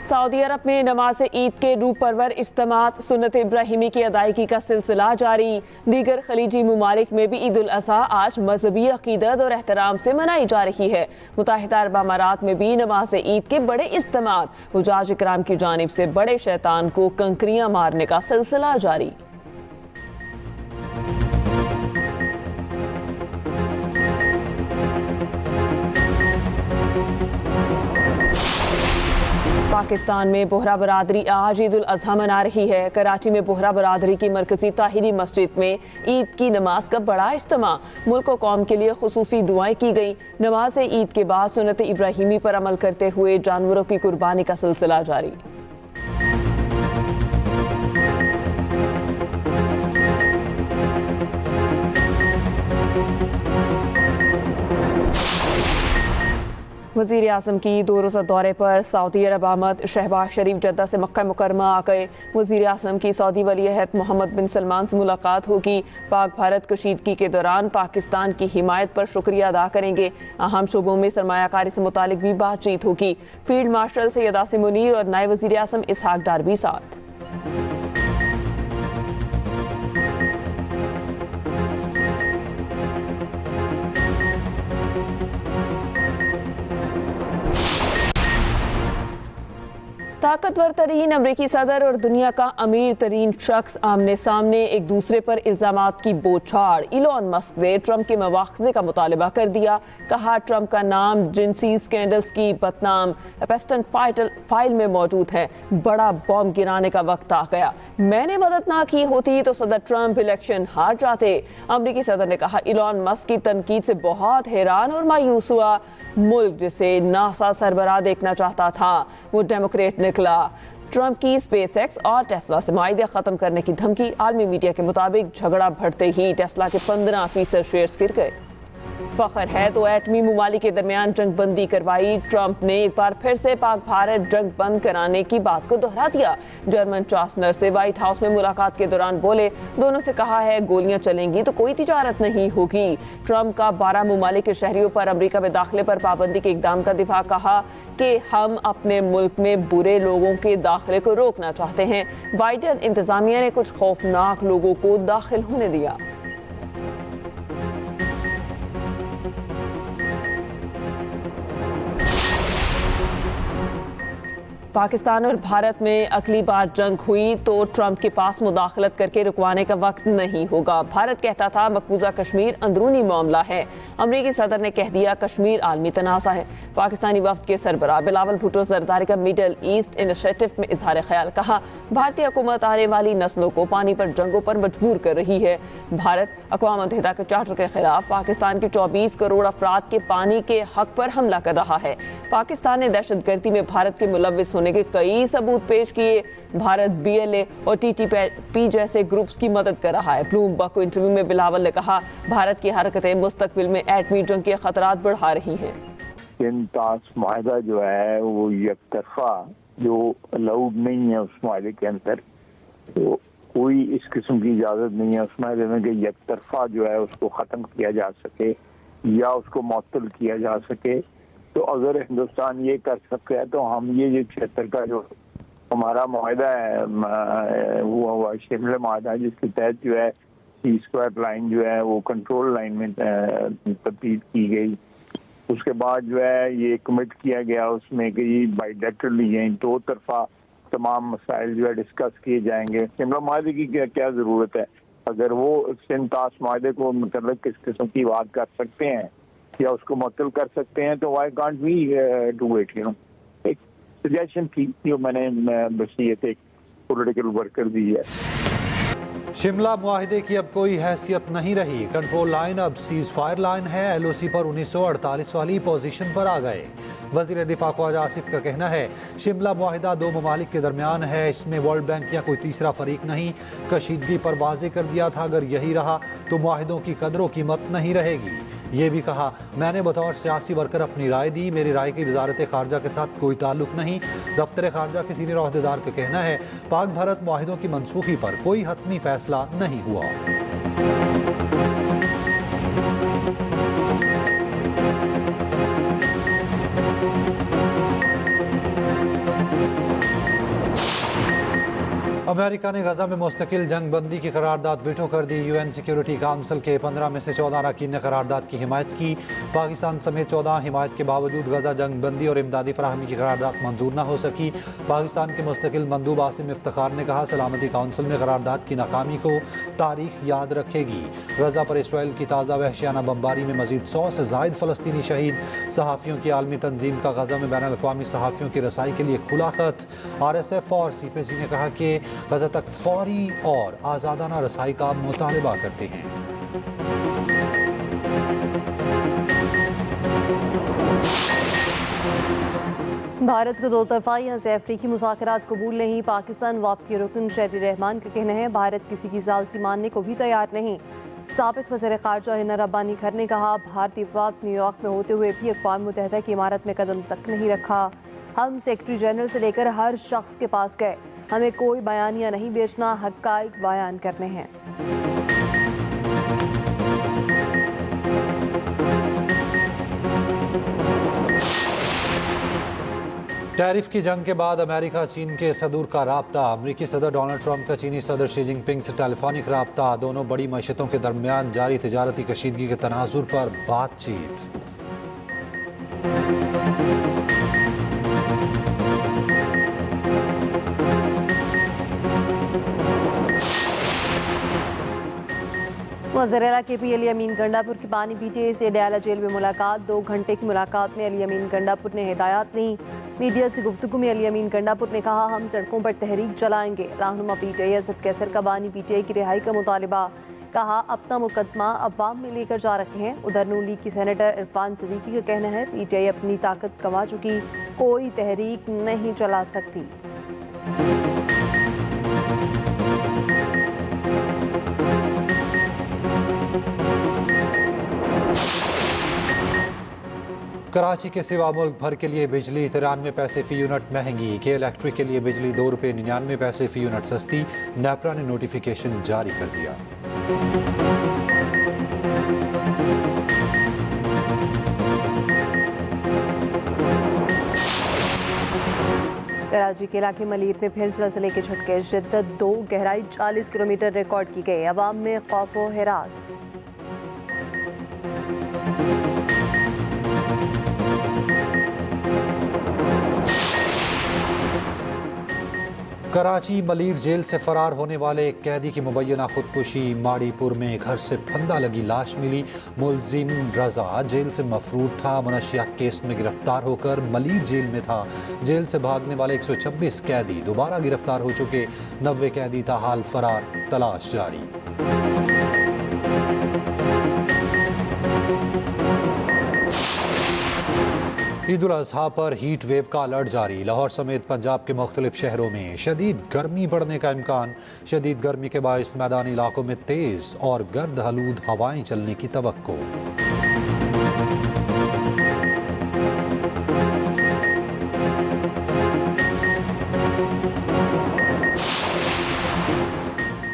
Saudi अरब में नमाज ईद के रूह परवर इज्तिमात सुन्नत इब्राहिमी की अदायगी का सिलसिला जारी। दीगर खलीजी ममालिक में भी ईद उल अज़हा आज मजहबी अकीदत और एहतराम से मनाई जा रही है। मुत्तहिदा अरब अमारात में भी नमाज ईद के बड़े इज्तिमात, हुज्जाज इकराम की जानिब से बड़े शैतान को कंकरियां मारने का सिलसिला जारी। पाकिस्तान में बोहरा बरादरी आज ईद उल अज़हा मना रही है। कराची में बोहरा बरादरी की मरकजी ताहिरी मस्जिद में ईद की नमाज का बड़ा इज्तिमा, मुल्क और कौम के लिए खुसूसी दुआएं की गई। नमाज ईद के बाद सुन्नत इब्राहिमी पर अमल करते हुए जानवरों की कुर्बानी का सिलसिला जारी। वज़ीर आज़म की 2 रोज़ा दौरे पर सऊदी अरब आमद। शहबाज शरीफ जद्दा से मक्का मुकरमा आ गए। वज़ीर आज़म की सऊदी वली-ए-अहद मोहम्मद बिन सलमान से मुलाकात होगी। पाक भारत कशीदगी के दौरान पाकिस्तान की हिमायत पर शुक्रिया अदा करेंगे। अहम शोबों में सरमायाकारी से मुतालिक भी बातचीत होगी। फील्ड मार्शल सैयद आसिम मुनीर और नायब वज़ीर आज़म इसहाक डार भी साथ। ताकतवर तरीन अमरीकी सदर और दुनिया का अमीर तरीन शख्स आमने सामने एक दूसरे पर इल्जामात की बौछार। इलॉन मस्क ने ट्रंप के मवाख़ज़े का मुतालबा कर दिया। कहा ट्रंप का नाम जिनसी स्कैंडल्स की बदनाम एपेस्टन फाइल में मौजूद है। बड़ा बॉम्ब गिराने का वक्त आ गया। मैंने मदद ना की होती तो सदर ट्रंप इलेक्शन हार जाते। अमरीकी सदर ने कहा इलॉन मस्क की तनकीद से बहुत हैरान और मायूस हुआ। मुल्क जिसे नासा सरबराह देखना चाहता था वो डेमोक्रेट निकला। ट्रंप की स्पेसएक्स और टेस्ला से माहिदे खत्म करने की धमकी। आलमी मीडिया के मुताबिक झगड़ा बढ़ते ही टेस्ला के 15% शेयर्स गिर गए। फख्र है तो एटमी ममालिक के दरमियान जंग बंदी करवाई। ट्रंप ने एक बार फिर से पाक भारत जंग बंद कराने की बात को दोहरा दिया। जर्मन चांसलर से व्हाइट हाउस में मुलाकात के दौरान बोले दोनों से कहा है गोलियां चलेंगी तो कोई तिजारत नहीं होगी। ट्रंप का 12 ममालिक के शहरियों पर अमेरिका में दाखिले पर पाबंदी के इकदाम का दिफा। कहा कि हम अपने मुल्क में बुरे लोगों के दाखिले को रोकना चाहते हैं। बाइडेन इंतजामिया ने कुछ खौफनाक लोगों को दाखिल होने दिया। पाकिस्तान और भारत में अगली बार जंग हुई तो ट्रंप के पास मुदाखलत करके रुकवाने का वक्त नहीं होगा। भारत कहता था मकबूजा कश्मीर अंदरूनी मामला है। अमरीकी सदर ने कह दिया कश्मीर आलमी तनाज़ा है। पाकिस्तानी वफ्द के सरबराह बिलावल भुट्टो जरदारी का मिडल ईस्ट इनिशिएटिव में इजहार ख्याल। कहा भारतीय हुकूमत आने वाली नस्लों को पानी पर जंगों पर मजबूर कर रही है। भारत अक़वाम मुत्तहिदा के चार्टर के खिलाफ पाकिस्तान के 24 करोड़ अफराद के पानी के हक पर हमला कर रहा है। पाकिस्तान ने दहशतगर्दी में भारत के मुलव्विस होने के कई सबूत पेश किए। भारत BLA और TTP जैसे ग्रुप्स की मदद कर रहा है। ब्लूमबर्ग को इंटरव्यू में बिलावल ने कहा भारत की हरकतें मुस्तकबिल में एटमी जंग के खतरात बढ़ा रही हैं। माहिदा जो है वो यकतरफा जो अलाउड नहीं है उस माहिदे के अंदर, तो कोई इस किस्म की इजाज़त नहीं है उस माहिदे में कि यकतरफा जो है उसको ख़त्म किया जा सके या उसको मुअत्तल किया जा सके। तो अगर हिंदुस्तान ये कर सकता है तो हम ये 76 का जो हमारा माहिदा है हुआ शिमला माहिदा जिसके तहत जो है C² लाइन जो है वो कंट्रोल लाइन में तब्दील की गई। उसके बाद जो है ये कमिट किया गया उसमें कि बाइलेटरली यानी 2 तरफा तमाम मसाइल जो है डिस्कस किए जाएंगे। शिमला माहिदे की क्या ज़रूरत है? अगर वो सिंतास माहिदे को मतलब किस किस्म की बात कर सकते हैं या उसको मुअत्तल कर सकते हैं तो why can't we do it, you know. एक सजेशन थी जो मैंने बस ये एक पॉलिटिकल वर्कर दी है। शिमला मुआहिदे की अब कोई हैसियत नहीं रही। कंट्रोल लाइन अब सीज फायर लाइन है। LOC पर 1948 वाली पोजीशन पर आ गए। वज़ीर दिफा ख्वाजा आसिफ का कहना है शिमला मुआहिदा 2 ममालिक के दरमियान है, इसमें वर्ल्ड बैंक या कोई तीसरा फरीक नहीं। कशीदगी पर वाज़े कर दिया था अगर यही रहा तो मुआहिदों की कदर व कीमत नहीं रहेगी। ये भी कहा मैंने बतौर सियासी वर्कर अपनी राय दी, मेरी राय की वजारत खारजा के साथ कोई ताल्लुक नहीं। दफ्तर खारजा के सीनियर अहदेदार का कहना है पाक भारत मुआहिदों की मनसूखी पर कोई हतमी फैसला नहीं हुआ। अमेरिका ने गजा में मुस्तकिल जंग बंदी की करारदाद वीटो कर दी। यूएन सिक्योरिटी काउंसिल के 15 में से 14 अरकान ने करारदाद की हिमायत की। पाकिस्तान समेत 14 हिमायत के बावजूद गजा जंग बंदी और इमदादी फराहमी की करारदाद मंजूर न हो सकी। पाकिस्तान के मुस्तकिल मंदूब आसिम इफ्तिखार ने कहा, सलामती काउंसिल में करारदाद की नाकामी को तारीख याद रखेगी। गजा पर इसराइल की ताज़ा वहशियाना बमबारी में मजीद 100 से जायद फ़लस्तीनी शहीद। सहाफ़ियों की आलमी तंजीम का गजा में बैनुल अक़वामी सहाफ़ियों की रसाई के लिए खुला खत। RSF और CPC ने कहा कि गजा तक फौरी और आज़ादाना रसाई का मुतालबा करते हैं। भारत को दो तरफा या से अफ्रीकी मुज़ाकरात कबूल नहीं। पाकिस्तान वफ़द के रुकन शहरी रहमान का कहना है, भारत किसी की सालसी मानने को भी तैयार नहीं। साबिक़ वज़ीर ख़ारजा हिना रब्बानी खर ने कहा, भारतीय वफ़द न्यूयॉर्क में होते हुए भी अक़वाम मुत्तहिदा की इमारत में कदम तक नहीं रखा। हम सेक्रेटरी जनरल से लेकर हर शख्स के पास गए। हमें कोई बयानिया नहीं बेचना, हक़ाइक़ बयान करने हैं। टैरिफ की जंग के बाद अमेरिका चीन के सदूर का राब्ता। अमरीकी सदर डोनाल्ड ट्रंप का चीनी सदर शी जिनपिंग से टेलीफोनिक राब्ता। दोनों बड़ी मईशतों के दरमियान जारी तिजारती कशीदगी के तनाजुर पर बातचीत। वज़ीर-ए-आला KP अली अमीन गंडापुर की पानी PTA से डयाला जेल में मुलाकात। 2 घंटे की मुलाकात में अली अमीन गंडापुर ने हिदायत दी। मीडिया से गुफ्तगू में अली अमीन गंडापुर ने कहा, हम सड़कों पर तहरीक चलाएंगे। रहनुमा PTA असद कैसर का बानी PTA की रिहाई का मुतालिबा। कहा, अपना मुकदमा अवाम में लेकर जा रहे हैं। उधर नून लीग की सेनेटर इरफान सिद्दीकी का कहना है, PTA अपनी ताकत गंवा चुकी, कोई तहरीक नहीं चला सकती। कराची के सिवा मुल्क भर के लिए बिजली 93 पैसे फी यूनिट महंगी। के इलेक्ट्रिक के लिए बिजली ₹2.99 फी यूनिट सस्ती। नेपरा ने नोटिफिकेशन जारी कर दिया। कराची के इलाके मलीर में फिर सिलसिले के झटके। शिद्दत 2, गहराई 40 किलोमीटर रिकॉर्ड की गई। अवाम में खौफ व हिरास। कराची मलीर जेल से फरार होने वाले एक कैदी की मुबैना खुदकुशी। माड़ीपुर में घर से फंदा लगी लाश मिली। मुलजिम रजा जेल से मफरूर था। मनशियात केस में गिरफ्तार होकर मलीर जेल में था। जेल से भागने वाले 126 कैदी दोबारा गिरफ्तार हो चुके। 90 कैदी ताहाल फरार, तलाश जारी। ईद उल अज़हा पर हीट वेव का अलर्ट जारी। लाहौर समेत पंजाब के मुख्तलिफ शहरों में शदीद गर्मी बढ़ने का इम्कान। शदीद गर्मी के बायस मैदानी इलाकों में तेज़ और गर्द आलूद हवाएं चलने की तवक्को।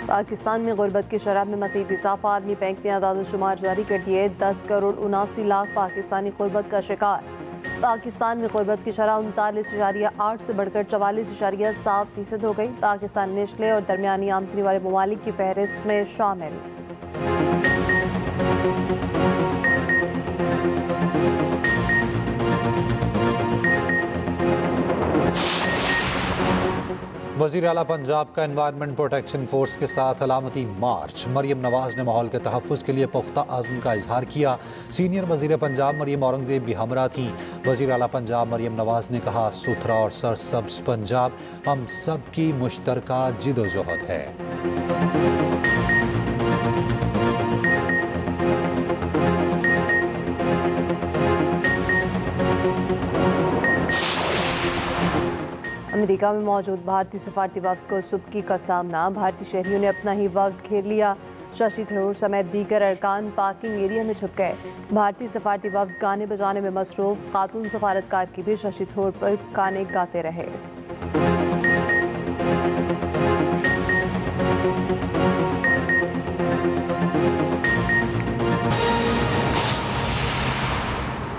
पाकिस्तान में गुर्बत की शरह में मज़ीद इजाफा। आलमी बैंक ने आदाद-ओ-शुमार जारी कर दिए। 10 करोड़ 79 लाख पाकिस्तानी गुर्बत का शिकार। पाकिस्तान में गुर्बत की शरह 39.8 से बढ़कर 44.7% हो गई। पाकिस्तान निचले और दरमियानी आमदनी वाले ममालिक की फहरिस्त में शामिल। वज़ीर आला पंजाब का एनवायरनमेंट प्रोटेक्शन फोर्स के साथ अलामती मार्च। मरियम नवाज ने माहौल के तहफ़्फ़ुज़ के लिए पुख्ता आज़म का इजहार किया। सीनियर वज़ीर पंजाब मरियम औरंगज़ेब भी हमरा थीं। वज़ीर आला पंजाब मरियम नवाज ने कहा, सुथरा और सरसब्ज़ पंजाब हम सब की मुश्तरका जिदोजहद है। अमेरिका में मौजूद भारतीय सफारती वफ़द को सुबकी का सामना। भारतीय शहरियों ने अपना ही वफ़द घेर लिया। शशि थरूर समेत दीगर अरकान पार्किंग एरिया में छुप गए। भारतीय सफारती वफ़द गाने बजाने में मसरूफ़। खातून सफारतकार की भी शशि थरूर पर गाने गाते रहे।